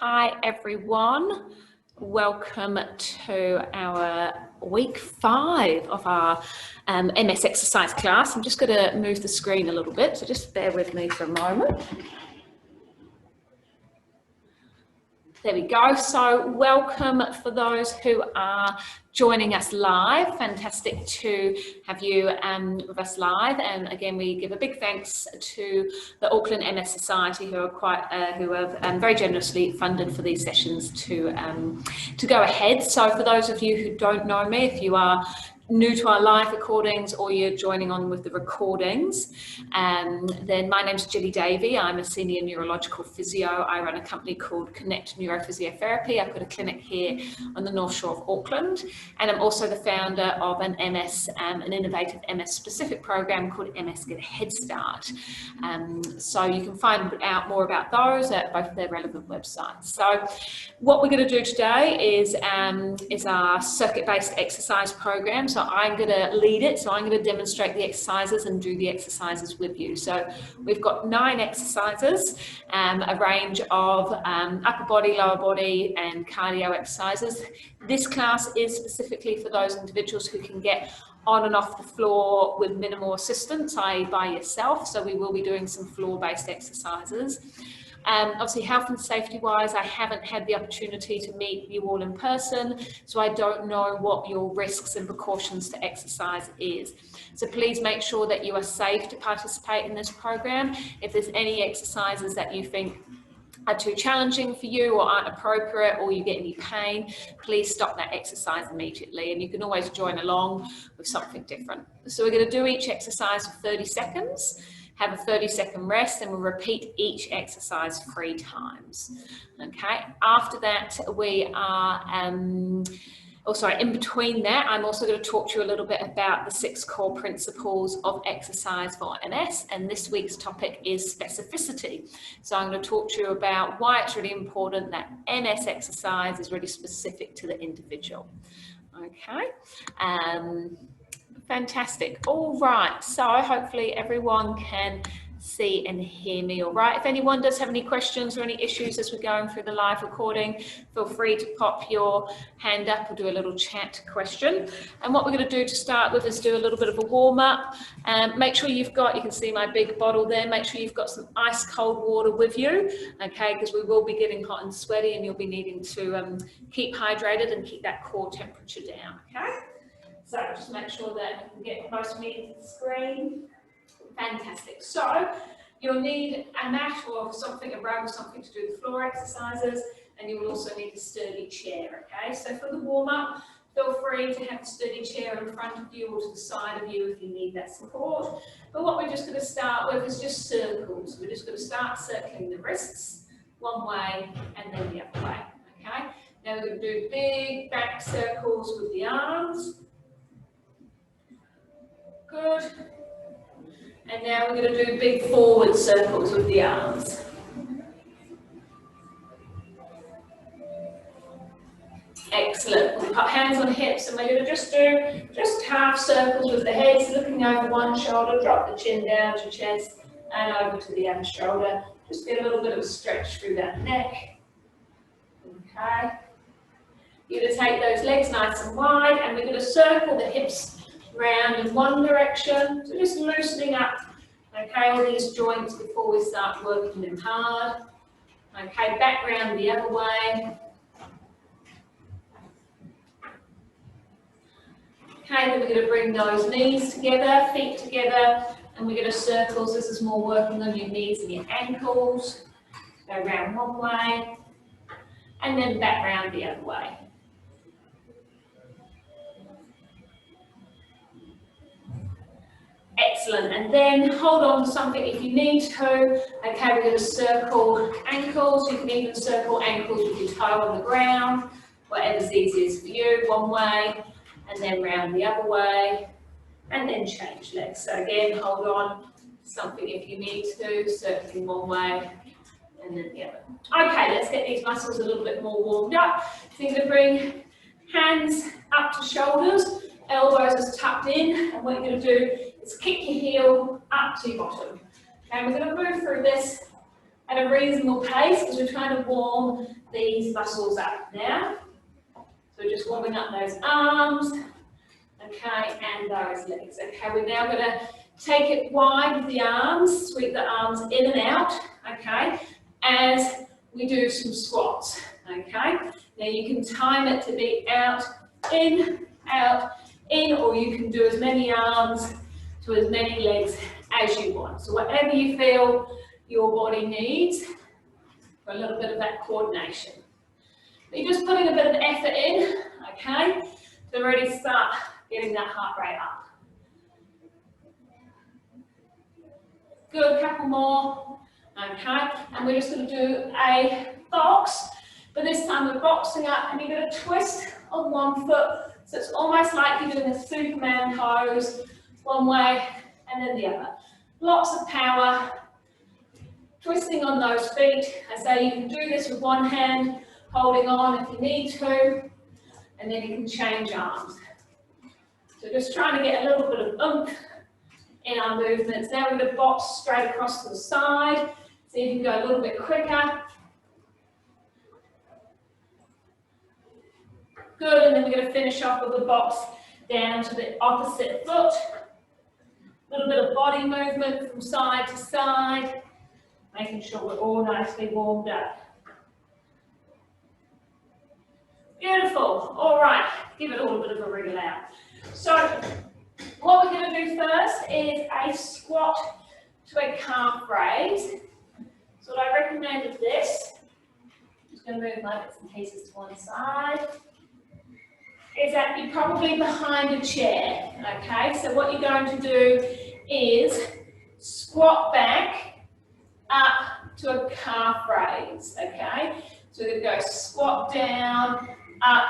Hi everyone, welcome to our week 5 of our MS exercise class. I'm just going to move the screen a little bit, so just bear with me for a moment. There we go. So welcome for those who are joining us live. Fantastic to have you with us live. And again, we give a big thanks to the Auckland MS Society, who have very generously funded for these sessions to go ahead. So for those of you who don't know me, if you are new to our live recordings or you're joining on with the recordings, then my name's Gilly Davey. I'm a senior neurological physio. I run a company called Connect Neurophysiotherapy. I've got a clinic here on the North Shore of Auckland, and I'm also the founder of an MS, an innovative MS specific program called MS Get a Head Start. So you can find out more about those at both their relevant websites. So what we're going to do today is our circuit-based exercise program. So I'm going to lead it. So I'm going to demonstrate the exercises and do the exercises with you. So we've got 9 exercises, a range of upper body, lower body and cardio exercises. This class is specifically for those individuals who can get on and off the floor with minimal assistance, i.e. by yourself. So we will be doing some floor-based exercises. Obviously, health and safety wise, I haven't had the opportunity to meet you all in person, so I don't know what your risks and precautions to exercise is. So please make sure that you are safe to participate in this program. If there's any exercises that you think are too challenging for you or aren't appropriate, or you get any pain, please stop that exercise immediately, and you can always join along with something different. So we're going to do each exercise for 30 seconds. Have a 30-second rest, and we'll repeat each exercise 3 times. Okay, after that we are, in between that, I'm also going to talk to you a little bit about the 6 core principles of exercise for MS, and this week's topic is specificity. So I'm going to talk to you about why it's really important that MS exercise is really specific to the individual. Okay. Fantastic. All right, so hopefully everyone can see and hear me all right. If anyone does have any questions or any issues as we're going through the live recording, feel free to pop your hand up or do a little chat question. And what we're going to do to start with is do a little bit of a warm-up. Make sure you've got, you can see my big bottle there, make sure you've got some ice cold water with you, okay, because we will be getting hot and sweaty and you'll be needing to keep hydrated and keep that core temperature down, okay? So just make sure that you can get close to me to the screen. Fantastic. So you'll need a mat or something, a rug or something to do the floor exercises, and you will also need a sturdy chair, okay? So for the warm-up, feel free to have a sturdy chair in front of you or to the side of you if you need that support. But what we're just going to start with is just circles. We're just going to start circling the wrists one way and then the other way, okay? Now we're going to do big back circles with the arms. Good. And now we're going to do big forward circles with the arms. Excellent. We'll put hands on hips and we're going to just do half circles with the heads, looking over one shoulder, drop the chin down to chest and over to the other shoulder. Just get a little bit of a stretch through that neck. Okay. You're going to take those legs nice and wide and we're going to circle the hips round in one direction, so just loosening up, okay, all these joints before we start working them hard. Okay, back round the other way. Okay, then we're going to bring those knees together, feet together, and we're going to circles. This is more working on your knees and your ankles. Go round one way, and then back round the other way. Excellent, and then hold on to something if you need to. Okay, we're going to circle ankles. You can even circle ankles with your toe on the ground, whatever's easiest for you, one way, and then round the other way, and then change legs. So again, hold on to something if you need to, circling one way, and then the other. Okay, let's get these muscles a little bit more warmed up. So you're going to bring hands up to shoulders, elbows is tucked in, and what you're going to do is kick your heel up to your bottom. Okay, we're going to move through this at a reasonable pace because we're trying to warm these muscles up now. So we're just warming up those arms, okay, and those legs. Okay, we're now going to take it wide with the arms, sweep the arms in and out, okay, as we do some squats, okay. Now you can time it to be out, in, or you can do as many arms to as many legs as you want. So whatever you feel your body needs for a little bit of that coordination. But you're just putting a bit of effort in, okay, to really start getting that heart rate up. Good, couple more, okay, and we're just going to do a box, but this time we're boxing up and you're going to twist on one foot, so it's almost like you're doing a Superman pose, one way and then the other. Lots of power, twisting on those feet. I say you can do this with one hand, holding on if you need to, and then you can change arms. So just trying to get a little bit of oomph in our movements. Now we're going to box straight across to the side, so you can go a little bit quicker. Good, and then we're going to finish off with the box down to the opposite foot. A little bit of body movement from side to side, making sure we're all nicely warmed up. Beautiful. All right, give it all a bit of a wriggle out. So what we're going to do first is a squat to a calf raise. So what I recommend with this, I'm just going to move my bits and pieces to one side, is that you're probably behind a chair, okay? So what you're going to do is squat back up to a calf raise, okay? So we're going to go squat down, up,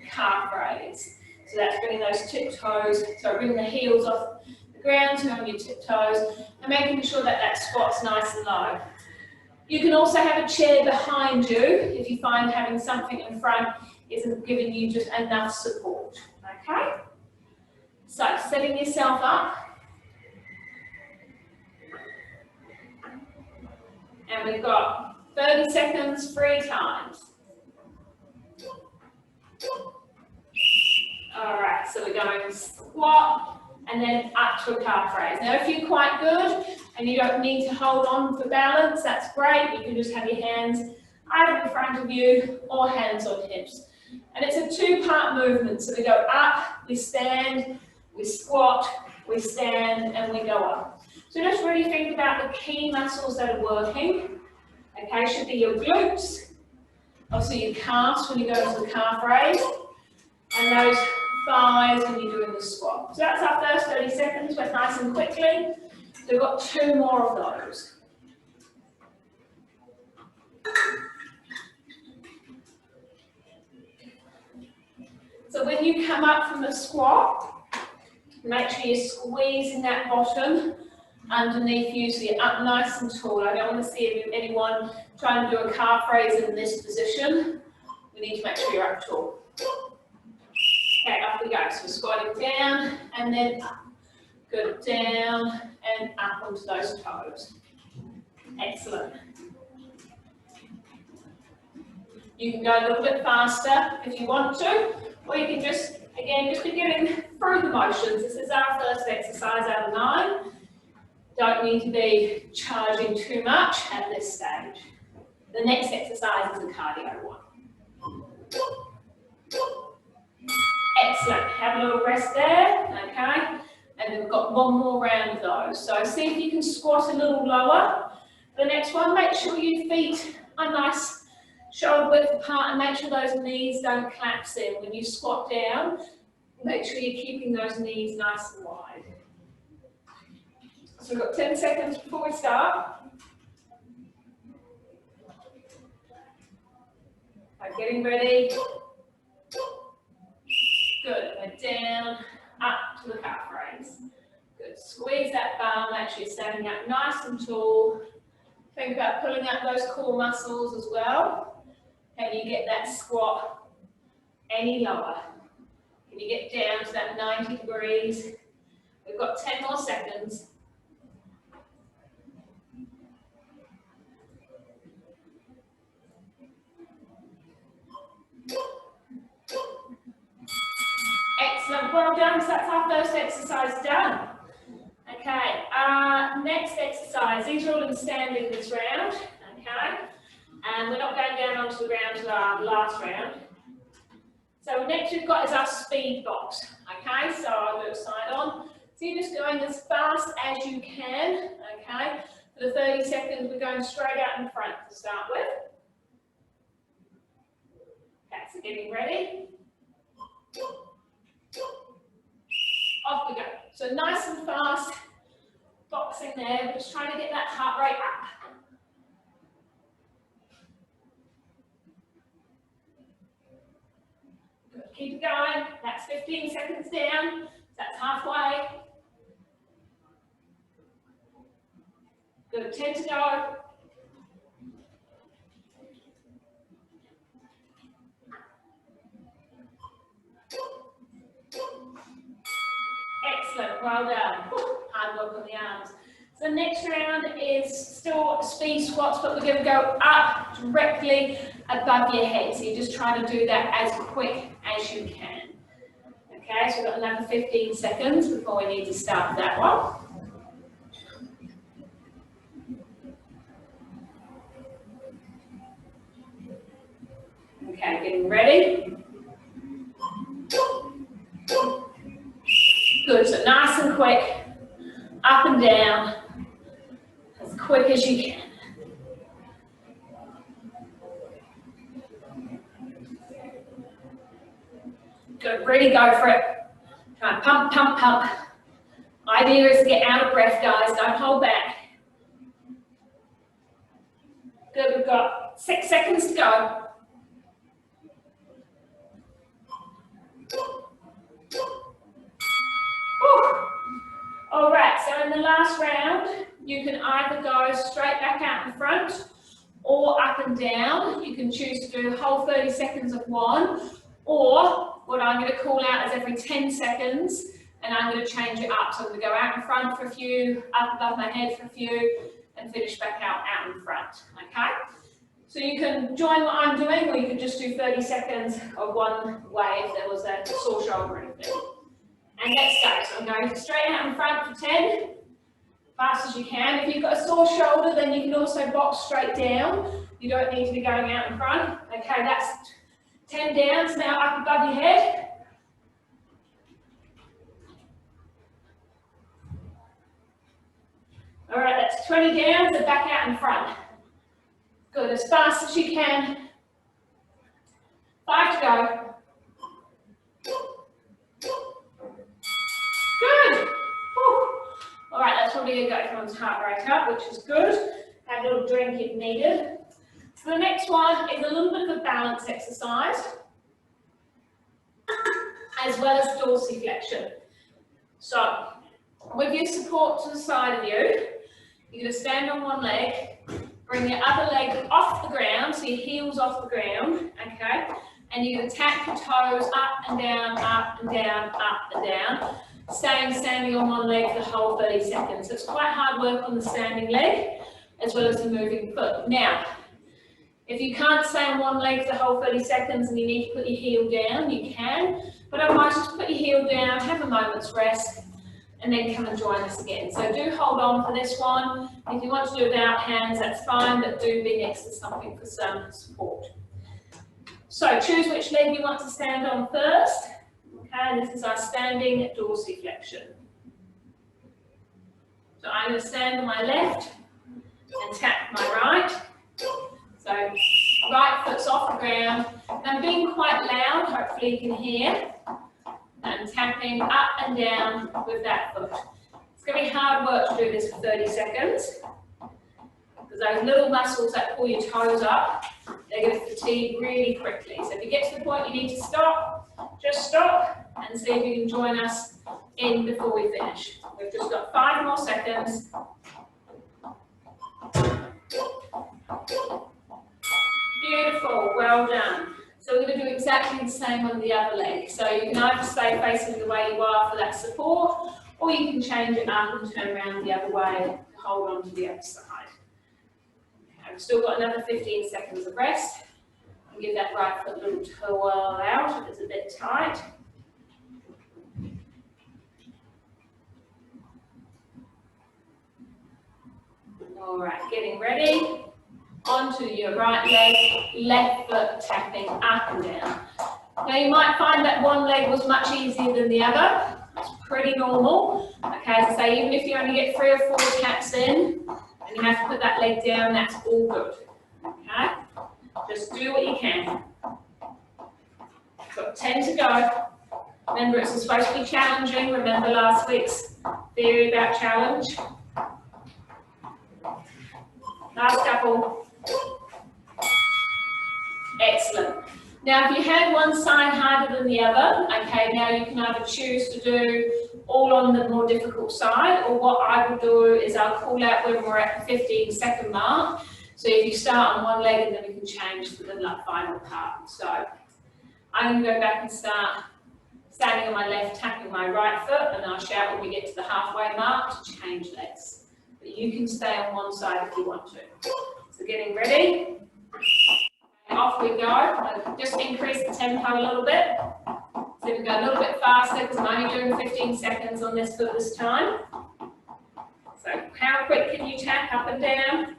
calf raise. So that's bringing those tip toes, so bringing the heels off the ground, turn on your tip toes, and making sure that that squat's nice and low. You can also have a chair behind you if you find having something in front isn't giving you just enough support, okay? So setting yourself up. And we've got 30 seconds, 3 times. All right, so we're going squat and then up to a calf raise. Now, if you're quite good and you don't need to hold on for balance, that's great. You can just have your hands either in front of you or hands on hips. And it's a 2-part movement. So we go up, we stand, we squat, we stand, and we go up. So just really think about the key muscles that are working. Okay, should be your glutes, also your calves when you go into the calf raise, and those thighs when you're doing the squat. So that's our first 30 seconds, went nice and quickly. So we've got 2 more of those. So when you come up from the squat, make sure you're squeezing that bottom underneath you so you're up nice and tall. I don't want to see anyone trying to do a calf raise in this position. We need to make sure you're up tall. Okay, up we go. So we're squatting down and then up. Good, down and up onto those toes. Excellent. You can go a little bit faster if you want to, or you can just, again, just be getting through the motions. This is our first exercise out of 9. Don't need to be charging too much at this stage. The next exercise is a cardio one. Excellent. Have a little rest there, okay? And then we've got one more round of those. So see if you can squat a little lower. The next one, make sure your feet are nice shoulder width apart and make sure those knees don't collapse in. When you squat down, make sure you're keeping those knees nice and wide. So we've got 10 seconds before we start. So getting ready. Good. We're down, up to the calf raise. Good. Squeeze that bum, make sure you're standing up nice and tall. Think about pulling out those core muscles as well. Can you get that squat any lower? Can you get down to that 90 degrees? We've got 10 more seconds. well done. So that's our first exercise done. Okay, next exercise. These are all in standing this round. Okay, and we're not going down onto the ground to our last round. So next we've got is our speed box. Okay, so I'll do a side on. So you're just going as fast as you can. Okay, for the 30 seconds we're going straight out in front to start with. Okay, so getting ready. Off we go. So nice and fast, boxing there. We're just trying to get that heart rate up. Good. Keep it going. That's 15 seconds down. So that's halfway. Good. 10 to go. Excellent, well done. Hard work on the arms. So the next round is still speed squats, but we're going to go up directly above your head. So you're just trying to do that as quick as you can. Okay, so we've got another 15 seconds before we need to start that one. Okay, getting ready. Good, so nice and quick, up and down, as quick as you can. Good, really go for it. Try and pump, pump, pump. Idea is to get out of breath, guys, don't hold back. Good, we've got 6 seconds to go. All right, so in the last round, you can either go straight back out in front or up and down. You can choose to do the whole 30 seconds of one, or what I'm going to call out is every 10 seconds, and I'm going to change it up. So I'm going to go out in front for a few, up above my head for a few, and finish back out in front, okay? So you can join what I'm doing, or you can just do 30 seconds of one way if there was a sore shoulder or anything. And let's go. So I'm going straight out in front for 10, fast as you can. If you've got a sore shoulder, then you can also box straight down. You don't need to be going out in front. Okay, that's 10 downs, now up above your head. All right, that's 20 downs and back out in front. Good, as fast as you can. 5 to go. Good. Whew. All right, that's probably going to get everyone's heart rate up, which is good. Have a little drink if needed. So the next one is a little bit of a balance exercise, as well as dorsiflexion. So, with your support to the side of you, you're going to stand on one leg, bring your other leg off the ground, so your heel's off the ground, okay? And you're going to tap your toes up and down, up and down, up and down. Standing on one leg for the whole 30 seconds. So it's quite hard work on the standing leg, as well as the moving foot. Now, if you can't stay on one leg for the whole 30 seconds and you need to put your heel down, you can. But otherwise, just put your heel down, have a moment's rest, and then come and join us again. So do hold on for this one. If you want to do without hands, that's fine, but do be next to something for some support. So choose which leg you want to stand on first. Okay, this is our standing dorsiflexion. So I'm going to stand on my left and tap my right. So right foot's off the ground. I'm being quite loud, hopefully you can hear. And tapping up and down with that foot. It's going to be hard work to do this for 30 seconds. Because those little muscles that pull your toes up, they're going to fatigue really quickly. So if you get to the point you need to stop, just stop and see if you can join us in before we finish. We've just got 5 more seconds. Beautiful, well done. So we're going to do exactly the same on the other leg. So you can either stay facing the way you are for that support, or you can change it up and turn around the other way to hold on to the other side. Okay, we've still got another 15 seconds of rest. And give that right foot a little twirl out if it's a bit tight. All right, getting ready. Onto your right leg, left foot tapping up and down. Now you might find that one leg was much easier than the other. It's pretty normal. Okay, as I say, even if you only get 3 or 4 taps in, and you have to put that leg down, that's all good. Okay, just do what you can. Got 10 to go. Remember, it's supposed to be challenging. Remember last week's theory about challenge. Last couple. Excellent. Now, if you had one side harder than the other, okay, now you can either choose to do all on the more difficult side, or what I will do is I'll call out when we're at the 15-second mark. So if you start on one leg, and then we can change to the final part. So I'm going to go back and start standing on my left, tapping my right foot, and I'll shout when we get to the halfway mark to change legs. But you can stay on one side if you want to. So getting ready. Off we go. I'll just increase the tempo a little bit. So we go a little bit faster because I'm only doing 15 seconds on this foot this time. So how quick can you tap up and down?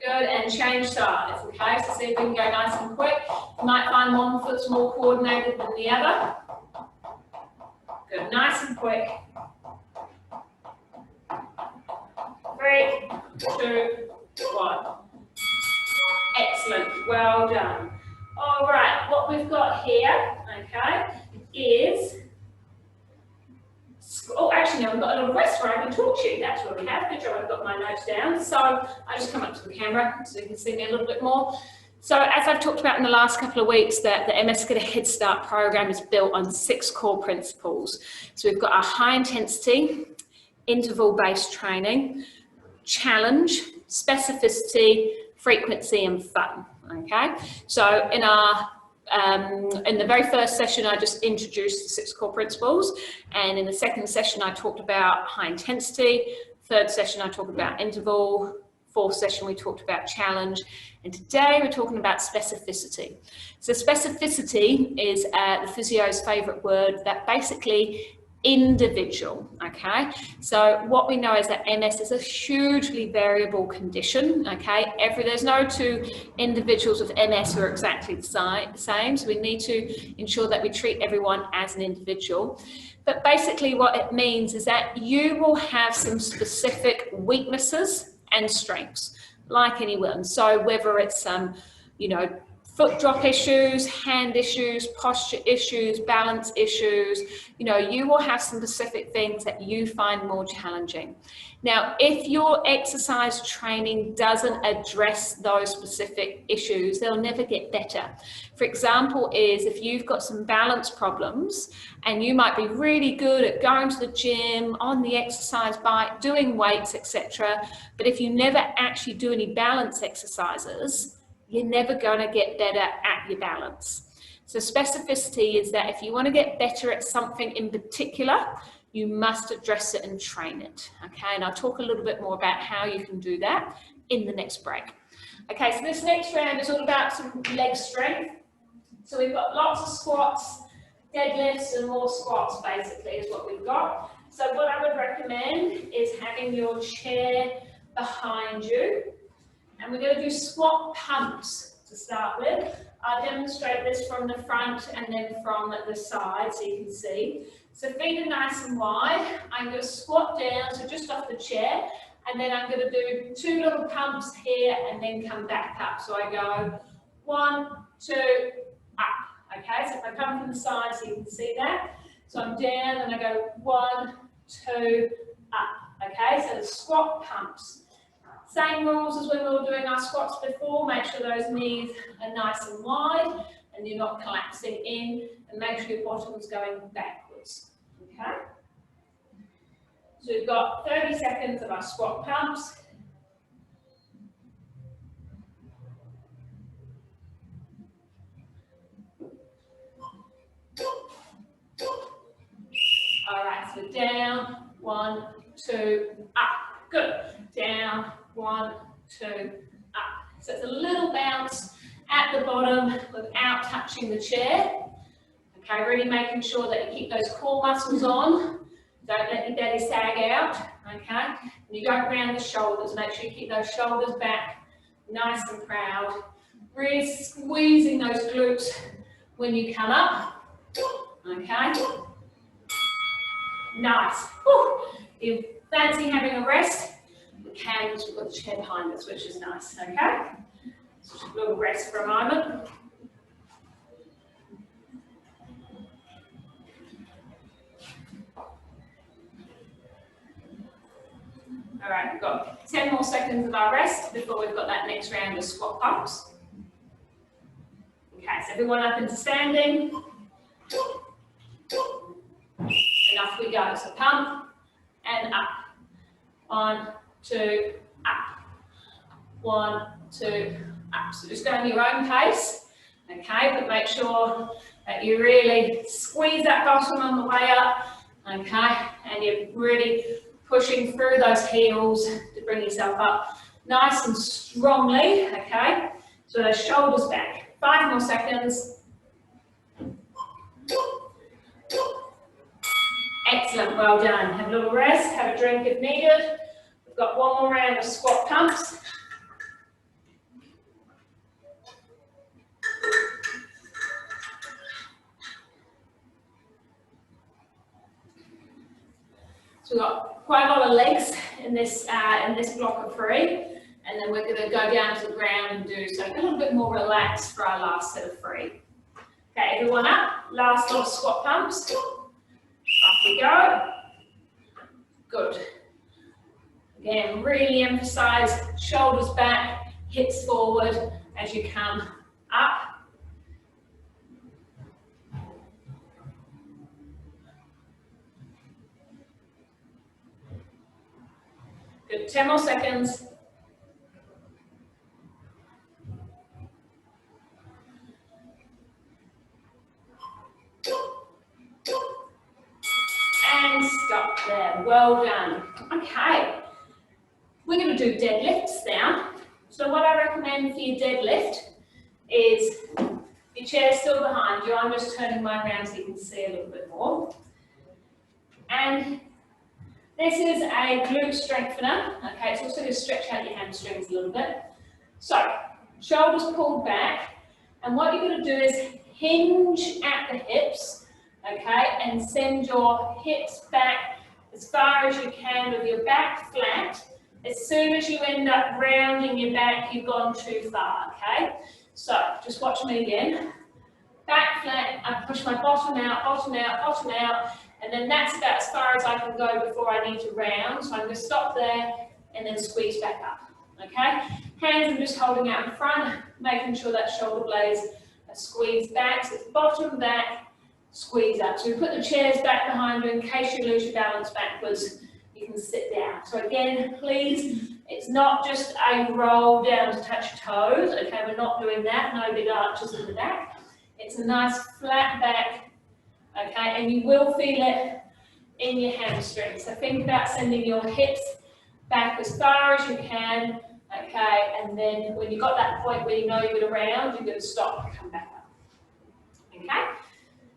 Good, and change sides, okay? So see if we can go nice and quick. You might find one foot's more coordinated than the other. Good, nice and quick. 3, 2, 1. Excellent, well done. All right, what we've got here, okay, is, oh, actually, no, we've got a little rest where I can talk to you. That's what we have. Good job, I've got my notes down. So I just come up to the camera so you can see me a little bit more. So as I've talked about in the last couple of weeks, that the MS Get a Head Start program is built on 6 core principles. So we've got our high intensity, interval-based training, challenge, specificity, frequency and fun, okay? So in our in the very first session, I just introduced the 6 core principles, and in the second session, I talked about high intensity. Third session, I talked about interval. Fourth session, we talked about challenge, and today we're talking about specificity. So specificity is the physio's favourite word, that basically individual, okay? So what we know is that MS is a hugely variable condition, okay? There's no 2 individuals with MS who are exactly the same, so we need to ensure that we treat everyone as an individual. But basically what it means is that you will have some specific weaknesses and strengths, like anyone. So whether it's you know, foot drop issues, hand issues, posture issues, balance issues, you know, you will have some specific things that you find more challenging. Now, if your exercise training doesn't address those specific issues, they'll never get better. For example, is if you've got some balance problems and you might be really good at going to the gym, on the exercise bike, doing weights, etc. But if you never actually do any balance exercises, you're never going to get better at your balance. So specificity is that if you want to get better at something in particular, you must address it and train it. Okay, and I'll talk a little bit more about how you can do that in the next break. Okay, so this next round is all about some leg strength. So we've got lots of squats, deadlifts, and more squats basically is what we've got. So what I would recommend is having your chair behind you. And we're going to do squat pumps to start with. I'll demonstrate this from the front and then from the side so you can see. So feet are nice and wide. I'm going to squat down, so just off the chair, and then I'm going to do 2 little pumps here and then come back up. So I go 1, 2, up. Okay, so if I come from the side so you can see that. So I'm down and I go 1, 2, up. Okay, so the squat pumps. Same rules as when we were doing our squats before. Make sure those knees are nice and wide and you're not collapsing in, and make sure your bottom's going backwards. Okay? So we've got 30 seconds of our squat pumps. All right, so down, 1, 2, up. Good. Down, 1, 2, up. So it's a little bounce at the bottom without touching the chair. Okay, really making sure that you keep those core muscles on. Don't let your belly sag out. okay? And you don't round the shoulders. Make sure you keep those shoulders back, nice and proud. Really squeezing those glutes when you come up, okay? Nice. Whew. If you fancy having a rest, we can, because we've got the chair behind us, which is nice, okay? So just a little rest for a moment. All right, we've got 10 more seconds of our rest before we've got that next round of squat pumps. Okay, so everyone up into standing. And off we go. So pump and up. 1, 2, up. 1, 2, up. So just go at your own pace. Okay, but make sure that you really squeeze that bottom on the way up. Okay, and you're really pushing through those heels to bring yourself up nice and strongly. Okay, so those shoulders back. 5 more seconds. Excellent, well done. Have a little rest, have a drink if needed. We've got one more round of squat pumps. So we've got quite a lot of legs in this block of 3. And then we're going to go down to the ground and do something a little bit more relaxed for our last set of 3. Okay, everyone up. Last lot of squat pumps. Off we go. Good. Again, really emphasize shoulders back, hips forward as you come up. Good. 10 more seconds. And stop there. Well done. Okay. We're going to do deadlifts now. So what I recommend for your deadlift is your chair still behind you. I'm just turning mine around so you can see a little bit more. And this is a glute strengthener. Okay, it's also going to stretch out your hamstrings a little bit. So shoulders pulled back. And what you're going to do is hinge at the hips. Okay, and send your hips back as far as you can with your back flat. As soon as you end up rounding your back, you've gone too far, okay? So, just watch me again. Back flat, I push my bottom out, bottom out, bottom out, and then that's about as far as I can go before I need to round. So I'm going to stop there and then squeeze back up, okay? Hands I'm just holding out in front, making sure that shoulder blades are squeezed back. So it's bottom back, squeeze up. So we put the chairs back behind you in case you lose your balance backwards. You can sit down. So again, please, it's not just a roll down to touch your toes. Okay, we're not doing that. No big arches in the back. It's a nice flat back. Okay, and you will feel it in your hamstrings. So think about sending your hips back as far as you can. Okay, and then when you've got that point where you know you're going to round, you're going to stop and come back up. Okay.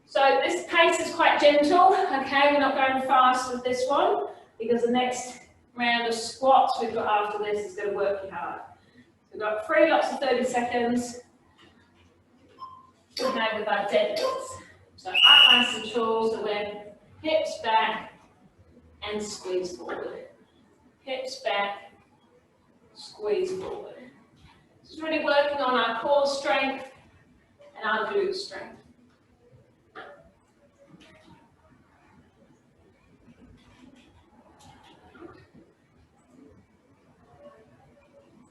So this pace is quite gentle, okay, we're not going fast with this one because the next round of squats we've got after this is going to work you hard. So we've got 3 lots of 30 seconds okay, with our deadlifts. So up nice and tall, so we're hips back and squeeze forward. Hips back, squeeze forward. This is really working on our core strength and our glute strength.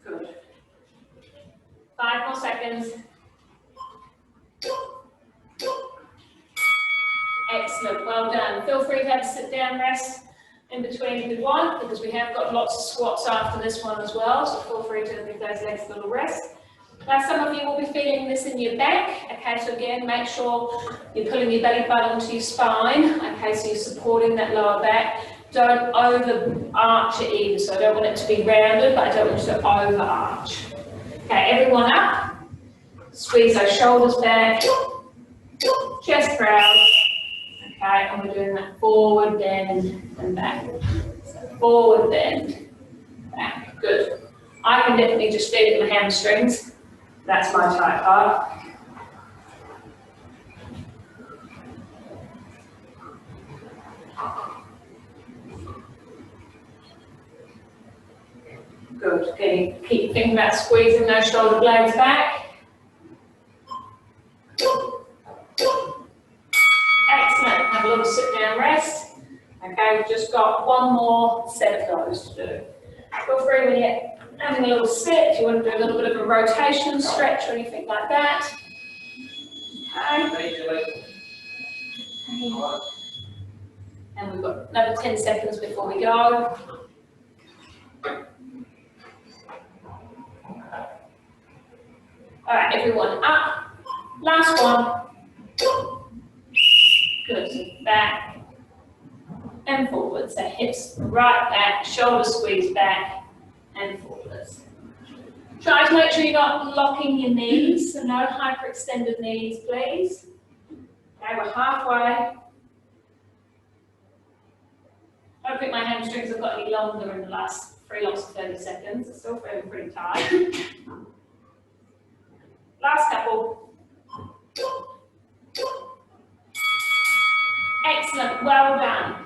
Good. 5 more seconds. Excellent, well done. Feel free to have a sit down rest in between if you want, because we have got lots of squats after this one as well, so feel free to give those legs a little rest. Now some of you will be feeling this in your back, okay, so again make sure you're pulling your belly button to your spine, okay, so you're supporting that lower back. Don't over arch it either, so I don't want it to be rounded, but I don't want you to over arch. Okay, everyone up, squeeze those shoulders back, chest proud, okay, and we're doing that forward, bend, and back. So forward bend, back, good. I can definitely just feel it in my hamstrings. That's my tight part. Good, okay, keep thinking about squeezing those shoulder blades back. Excellent, have a little sit down rest. Okay, we've just got one more set of those to do. Feel free when you're having a little sit, if you want to do a little bit of a rotation stretch or anything like that. Okay. And we've got another 10 seconds before we go. All right, everyone up. Last one. Good, so back and forwards. So hips right back, shoulders squeeze back and forwards. Try to make sure you're not locking your knees, so no hyperextended knees, please. Okay, we're halfway. I don't think my hamstrings have got any longer in the last 3 lots of 30 seconds. It's still feeling pretty tight. Last couple. Excellent, well done.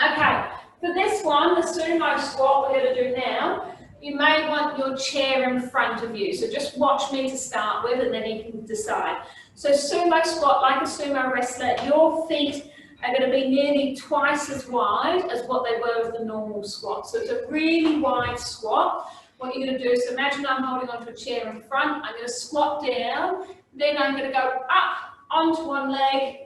Okay, for this one, the sumo squat we're going to do now, you may want your chair in front of you. So just watch me to start with and then you can decide. So sumo squat, like a sumo wrestler, your feet are going to be nearly twice as wide as what they were with the normal squat. So it's a really wide squat. What you're going to do is imagine I'm holding onto a chair in front, I'm going to squat down, then I'm going to go up onto one leg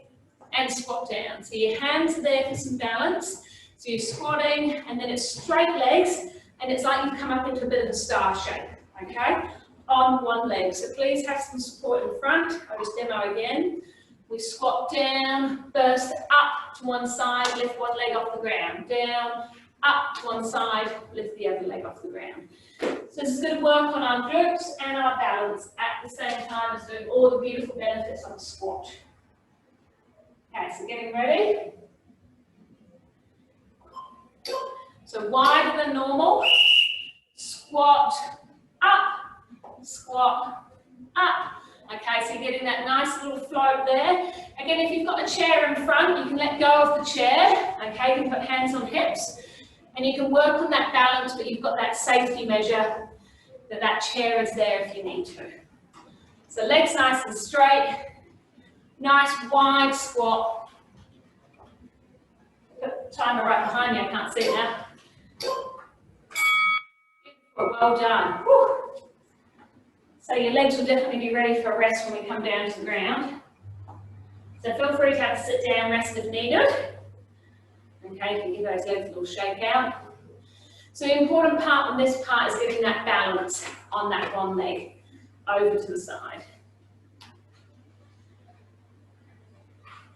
and squat down. So your hands are there for some balance. So you're squatting and then it's straight legs and it's like you've come up into a bit of a star shape, okay, on one leg. So please have some support in front. I'll just demo again. We squat down, burst up to one side, lift one leg off the ground, down, up to one side, lift the other leg off the ground. So this is going to work on our glutes and our balance at the same time as doing all the beautiful benefits of a squat. Okay, so getting ready. So wider than normal, squat, up, squat, up. Okay, so you're getting that nice little float there. Again, if you've got a chair in front, you can let go of the chair. Okay, you can put hands on hips. And you can work on that balance, but you've got that safety measure that that chair is there if you need to. So legs nice and straight. Nice wide squat. Put the timer right behind me, I can't see it now. Well done. Woo. So your legs will definitely be ready for a rest when we come down to the ground. So feel free to have a sit down rest if needed. Okay, you can give those legs a little shake out. So the important part on this part is getting that balance on that one leg over to the side.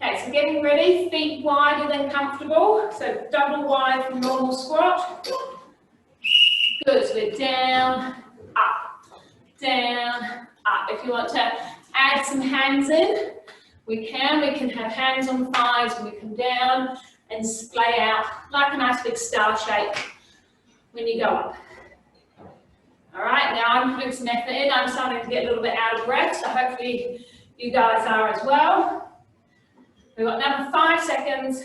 Okay, so getting ready, feet wider than comfortable. So double wide from normal squat. Good, so we're down, up, down, up. If you want to add some hands in, we can. We can have hands on thighs when we come down and splay out like a nice big star shape when you go up. All right, now I'm putting some effort in. I'm starting to get a little bit out of breath, so hopefully you guys are as well. We've got another 5 seconds.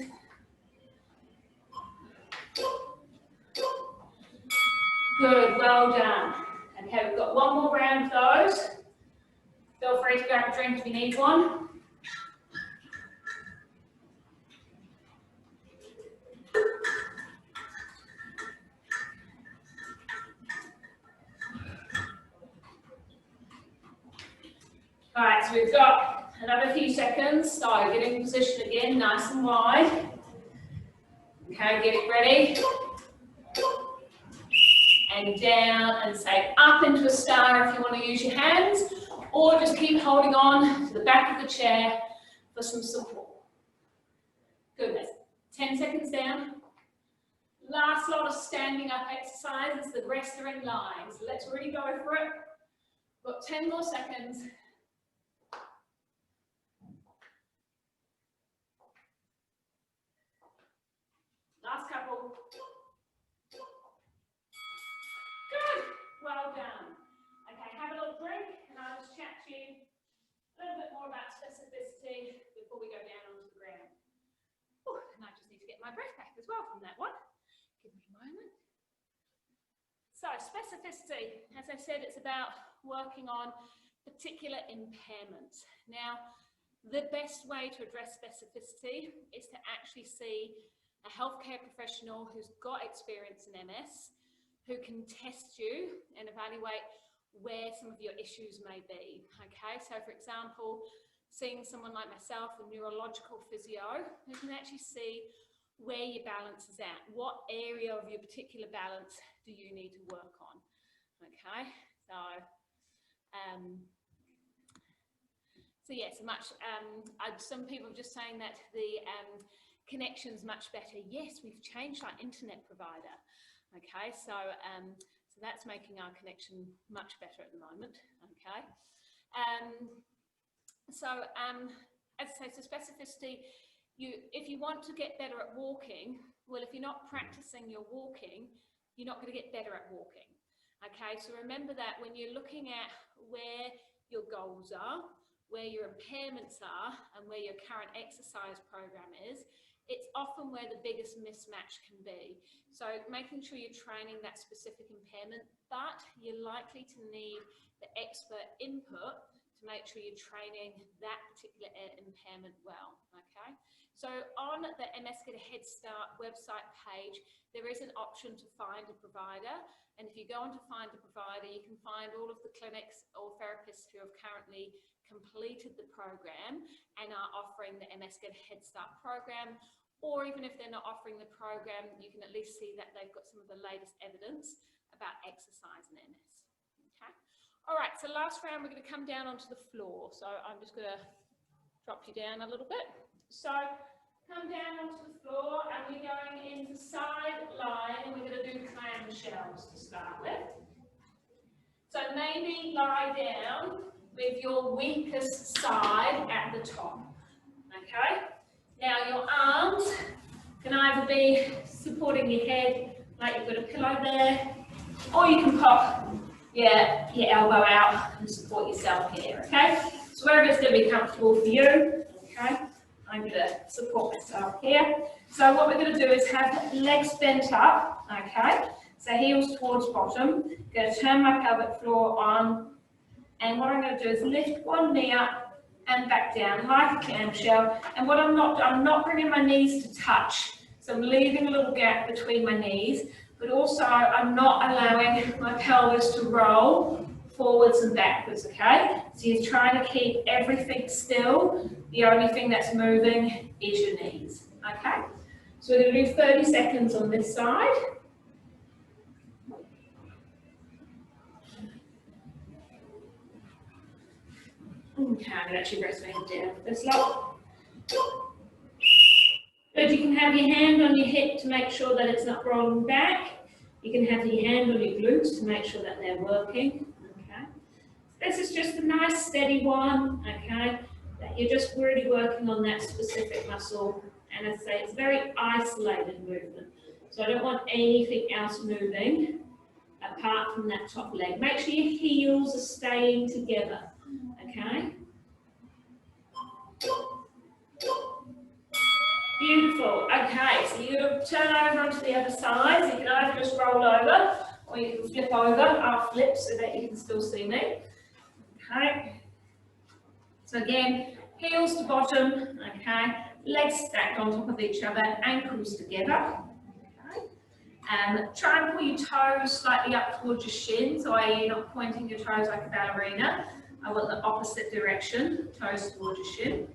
Good, well done. Okay, we've got one more round of those. Feel free to grab a drink if you need one. All right, so we've got another few seconds. So get in position again, nice and wide. Okay, get it ready. And down and say up into a star if you want to use your hands, or just keep holding on to the back of the chair for some support. Good, 10 seconds down. Last lot of standing up exercises, the rest are in line. So let's really go for it. Got 10 more seconds. Last couple. specificity, as I said, it's about working on particular impairments. Now, the best way to address specificity is to actually see a healthcare professional who's got experience in MS, who can test you and evaluate where some of your issues may be. Okay, so for example, seeing someone like myself, a neurological physio, who can actually see where your balance is at. What area of your particular balance do you need to work on? Okay, so yes, some people are just saying that the connection's much better. Yes, we've changed our internet provider. Okay, so that's making our connection much better at the moment. Okay, as I say, so specificity. If you want to get better at walking, well, if you're not practicing your walking, you're not going to get better at walking. Okay, so remember that when you're looking at where your goals are, where your impairments are, and where your current exercise program is, it's often where the biggest mismatch can be. So making sure you're training that specific impairment, but you're likely to need the expert input to make sure you're training that particular impairment well, okay? So on the MS Get a Head Start website page, there is an option to find a provider. And if you go on to find a provider, you can find all of the clinics or therapists who have currently completed the program and are offering the MS Get a Head Start program. Or even if they're not offering the program, you can at least see that they've got some of the latest evidence about exercise in MS, okay? All right, so last round, we're going to come down onto the floor. So I'm just going to drop you down a little bit. So come down onto the floor, and we're going into side lying, and we're going to do clamshells to start with. So maybe lie down with your weakest side at the top, okay? Now your arms can either be supporting your head, like you've got a pillow there, or you can pop your elbow out and support yourself here, okay? So wherever it's going to be comfortable for you, okay? I'm going to support myself here. So what we're going to do is have legs bent up, okay? So heels towards bottom. I'm going to turn my pelvic floor on, and what I'm going to do is lift one knee up and back down like a clamshell. And what I'm not bringing my knees to touch. So I'm leaving a little gap between my knees, but also I'm not allowing my pelvis to roll forwards and backwards, okay? So you're trying to keep everything still. The only thing that's moving is your knees, okay? So we're going to do 30 seconds on this side. Okay, I'm going to actually rest my head down for this lot. But you can have your hand on your hip to make sure that it's not rolling back. You can have your hand on your glutes to make sure that they're working. Okay. This is just a nice steady one, okay, that you're just really working on that specific muscle. And as I say, it's a very isolated movement. So I don't want anything else moving apart from that top leg. Make sure your heels are staying together, okay? Beautiful. Okay, so you're going to turn over onto the other side. So you can either just roll over or you can flip over. I'll flip so that you can still see me. Okay. So again, heels to bottom, okay, legs stacked on top of each other, ankles together. Okay. Try and pull your toes slightly up towards your shin, so you're not pointing your toes like a ballerina. I want the opposite direction, toes towards your shin.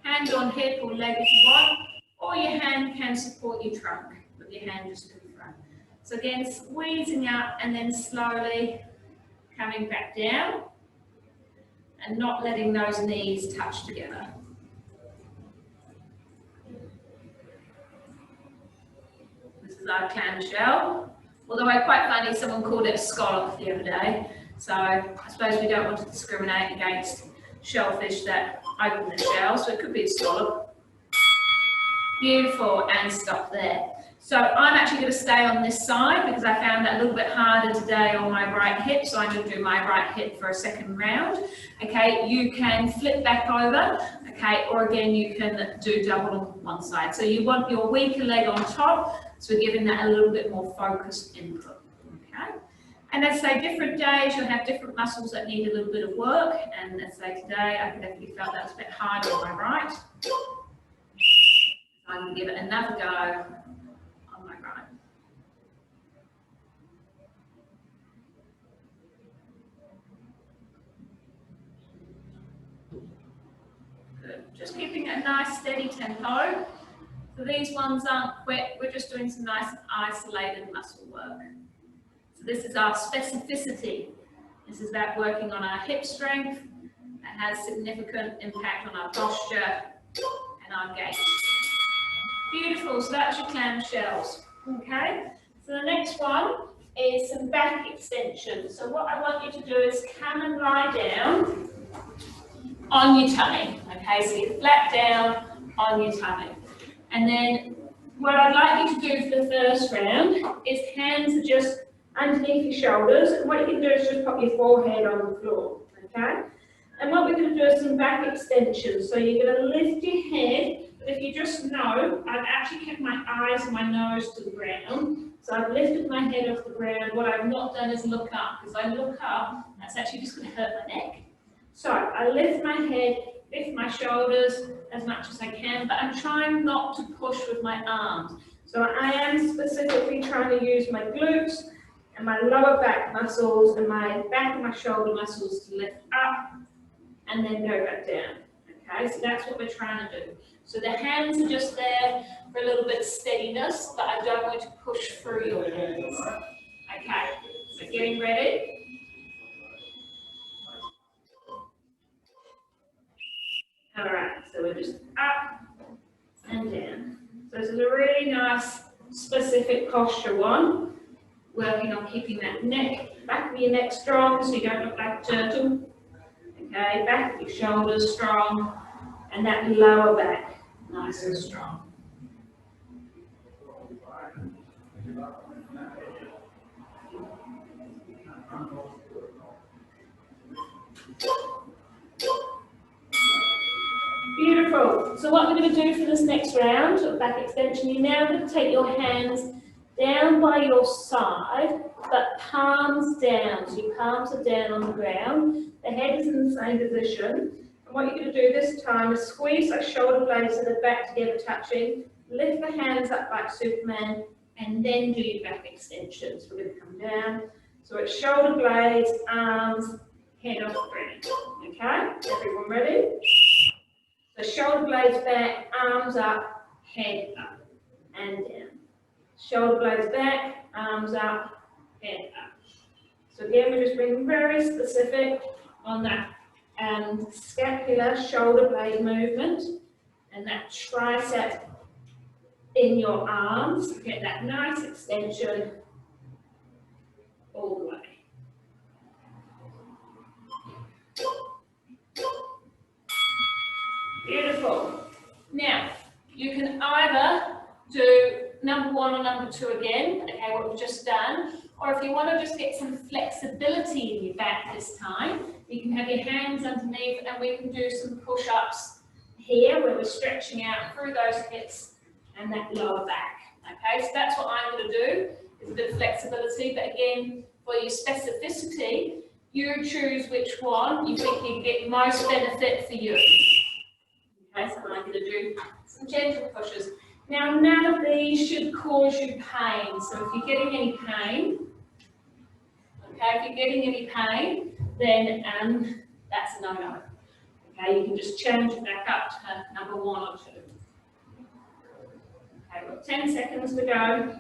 Hand on hip or leg if you want, or your hand can support your trunk with your hand just to the front. So again, squeezing up and then slowly coming back down and not letting those knees touch together. This is our clamshell. Although I quite funny, someone called it a scallop the other day. So I suppose we don't want to discriminate against shellfish that open the shell, so it could be a scallop. Beautiful, and stop there. So I'm actually going to stay on this side because I found that a little bit harder today on my right hip, so I'm going to do my right hip for a second round. Okay, you can flip back over, okay, or again you can do double on one side. So you want your weaker leg on top, so we're giving that a little bit more focused input. Okay, And let's say different days you'll have different muscles that need a little bit of work. And let's say today I definitely felt that was a bit harder on my right. So I'm going to give it another go on my right. Good. Just keeping a nice steady tempo. So these ones aren't quick, we're just doing some nice isolated muscle work. So this is our specificity. This is about working on our hip strength. That has significant impact on our posture and our gait. Beautiful, so that's your clamshells. Okay, so the next one is some back extension. So what I want you to do is come and lie down on your tummy. Okay, so you're flat down on your tummy. And then what I'd like you to do for the first round is hands are just underneath your shoulders. And what you can do is just pop your forehead on the floor. Okay? And what we're going to do is some back extensions. So you're going to lift your head. But if you just know, I've actually kept my eyes and my nose to the ground. So I've lifted my head off the ground. What I've not done is look up. Because I look up, that's actually just going to hurt my neck. So I lift my head, lift my shoulders as much as I can, but I'm trying not to push with my arms. So I am specifically trying to use my glutes and my lower back muscles and my back and my shoulder muscles to lift up and then go back down. Okay, so that's what we're trying to do. So the hands are just there for a little bit of steadiness, but I don't want to push through your hands. Okay, so getting ready. All right, so we're just up and down. So this is a really nice, specific posture one. Working on keeping that neck, back of your neck strong so you don't look like a turtle. Okay, back of your shoulders strong, and that lower back nice and strong. Beautiful. So what we're going to do for this next round of back extension, you're now going to take your hands down by your side, but palms down. So your palms are down on the ground. The head is in the same position. And what you're going to do this time is squeeze those shoulder blades at the back together touching, lift the hands up like Superman, and then do your back extensions. We're going to come down. So it's shoulder blades, arms, head off the ground. Okay? Everyone ready? So shoulder blades back, arms up, head up, and down. Shoulder blades back, arms up, head up. So again, we're just being very specific on that scapular shoulder blade movement and that tricep in your arms. Get that nice extension all the way. Beautiful. Now, you can either do number one or number two again, okay, what we've just done, or if you want to just get some flexibility in your back this time, you can have your hands underneath and we can do some push-ups here where we're stretching out through those hips and that lower back. Okay, so that's what I'm going to do, is a bit of flexibility, but again, for your specificity, you choose which one you think you get most benefit for you. Okay, so I'm going to do some gentle pushes. Now, none of these should cause you pain. So if you're getting any pain, okay, if you're getting any pain, then that's a no-no. Okay, you can just change it back up to number one or two. Okay, we've got 10 seconds to go.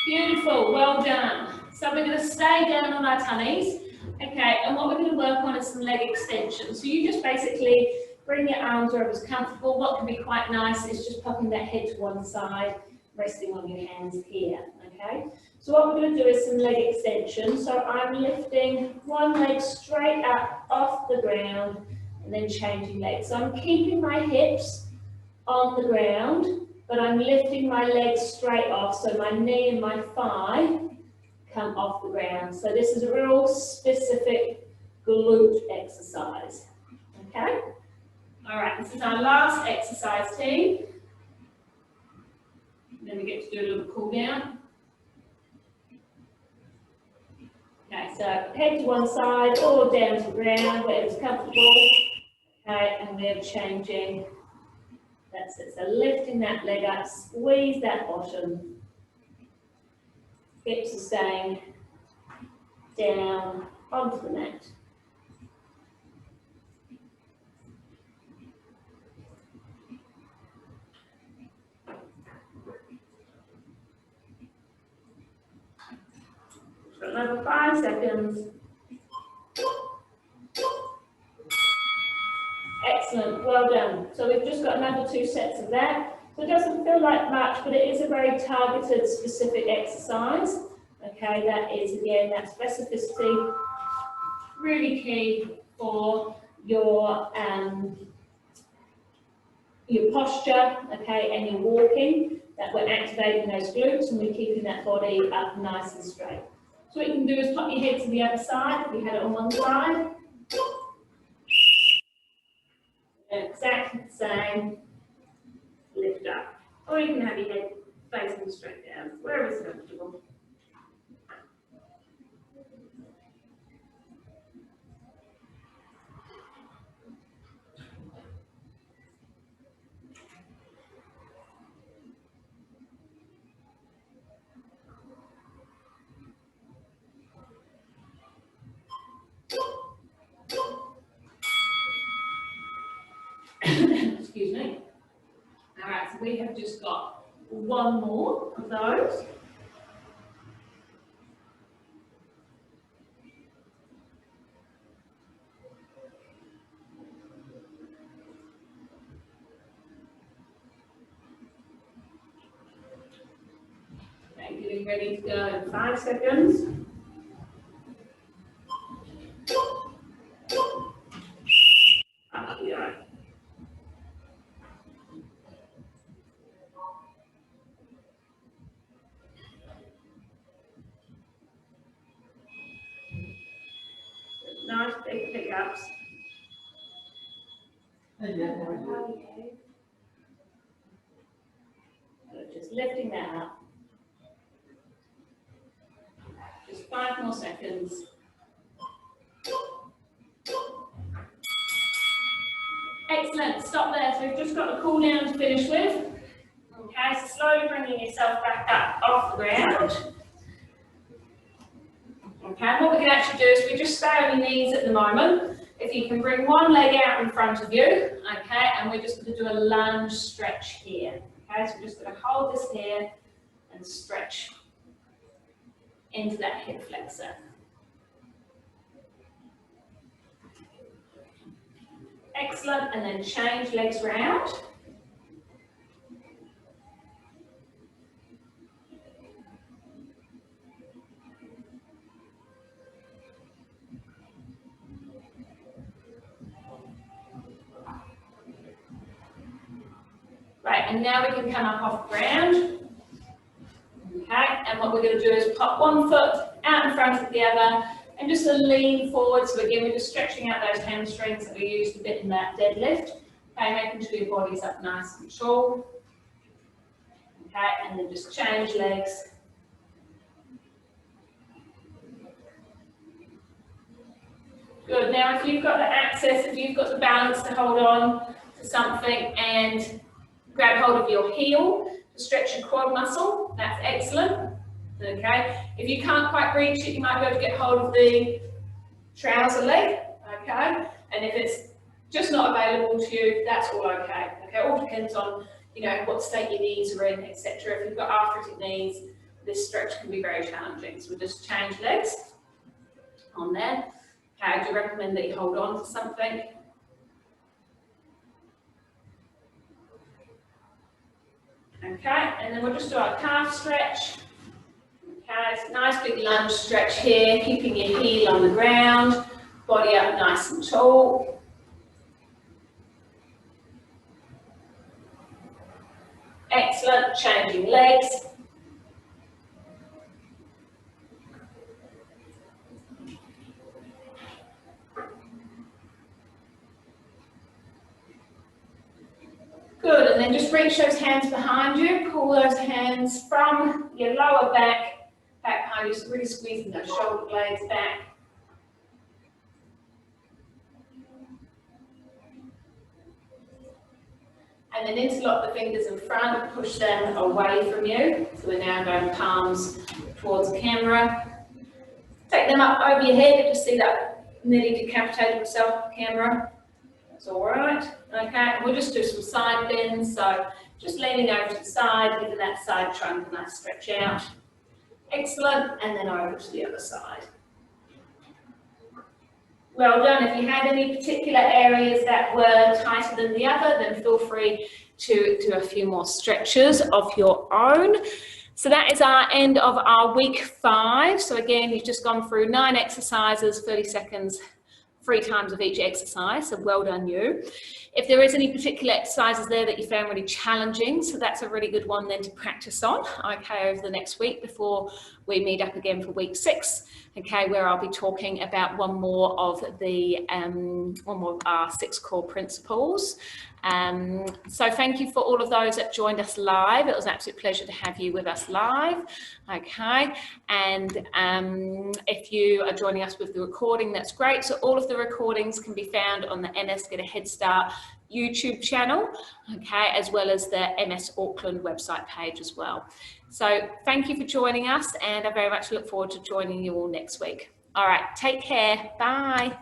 Beautiful, well done. So we're going to stay down on our tummies, okay, and what we're going to work on is some leg extensions. So you just basically bring your arms wherever it's comfortable. What can be quite nice is just popping that head to one side, resting on your hands here, okay. So what we're going to do is some leg extensions. So I'm lifting one leg straight up off the ground and then changing legs. So I'm keeping my hips on the ground, but I'm lifting my legs straight off, so my knee and my thigh come off the ground. So this is a real specific glute exercise, okay? All right, this is our last exercise, team. Then we get to do a little cool down. Okay, so head to one side or down to the ground, whatever's comfortable. Okay, and we're changing. That's it. So lifting that leg up, squeeze that bottom. Hips are staying down onto the mat. Got another 5 seconds. Excellent, well done. So we've just got another 2 sets of that. So it doesn't feel like much, but it is a very targeted, specific exercise. Okay, that is again that specificity, really key for your posture, okay, and your walking. That we're activating those glutes and we're keeping that body up nice and straight. So what you can do is pop your head to the other side if you had it on one side. Exactly the same. Lift up. Or you can have your head facing straight down, wherever's comfortable. Excuse me. All right, so we have just got one more of those. Okay, getting ready to go in 5 seconds. Up we go. Nice big pickups. Just lifting that up. Just 5 more seconds. Excellent, stop there. So we've just got a cool down to finish with. Okay, so slowly bringing yourself back up off the ground. Okay, and what we can actually do is we just stay on your knees at the moment. If you can bring one leg out in front of you, okay, and we're just going to do a lunge stretch here. Okay, so we're just going to hold this here and stretch into that hip flexor. Excellent, and then change legs round. Right, and now we can come up off the ground. Okay, and what we're going to do is pop one foot out in front of the other and just lean forward. So again, we're just stretching out those hamstrings that we used a bit in that deadlift. Okay, making sure your body's up nice and tall. Okay, and then just change legs. Good, now if you've got the access, if you've got the balance to hold on to something and grab hold of your heel to stretch your quad muscle, that's excellent. Okay, if you can't quite reach it, you might be able to get hold of the trouser leg, okay, and if it's just not available to you, that's all okay. Okay, all depends on, you know, what state your knees are in, etc. If you've got arthritic knees, this stretch can be very challenging, so we'll just change legs on there. Okay, I do recommend that you hold on to something. Okay, and then we'll just do our calf stretch. Okay, it's a nice big lunge stretch here, keeping your heel on the ground, body up nice and tall. Excellent, changing legs. And then just reach those hands behind you. Pull those hands from your lower back behind you. So really squeezing those shoulder blades back. And then interlock the fingers in front, push them away from you. So we're now going palms towards the camera. Take them up over your head. Just see that nearly decapitated myself camera. That's all right. Okay, we'll just do some side bends. So just leaning over to the side, giving that side trunk a nice stretch out. Excellent. And then over to the other side. Well done. If you had any particular areas that were tighter than the other, then feel free to do a few more stretches of your own. So that is our end of our week 5. So again, you've just gone through 9 exercises, 30 seconds, 3 times of each exercise. So well done you. If there is any particular exercises there that you found really challenging, so that's a really good one then to practice on, okay, over the next week before we meet up again for week 6, okay, where I'll be talking about one more of our 6 core principles. So thank you for all of those that joined us live. It was an absolute pleasure to have you with us live. Okay, and if you are joining us with the recording, that's great. So all of the recordings can be found on the MS Get a Head Start YouTube channel, okay, as well as the MS Auckland website page as well. So thank you for joining us, and I very much look forward to joining you all next week. All right, take care. Bye.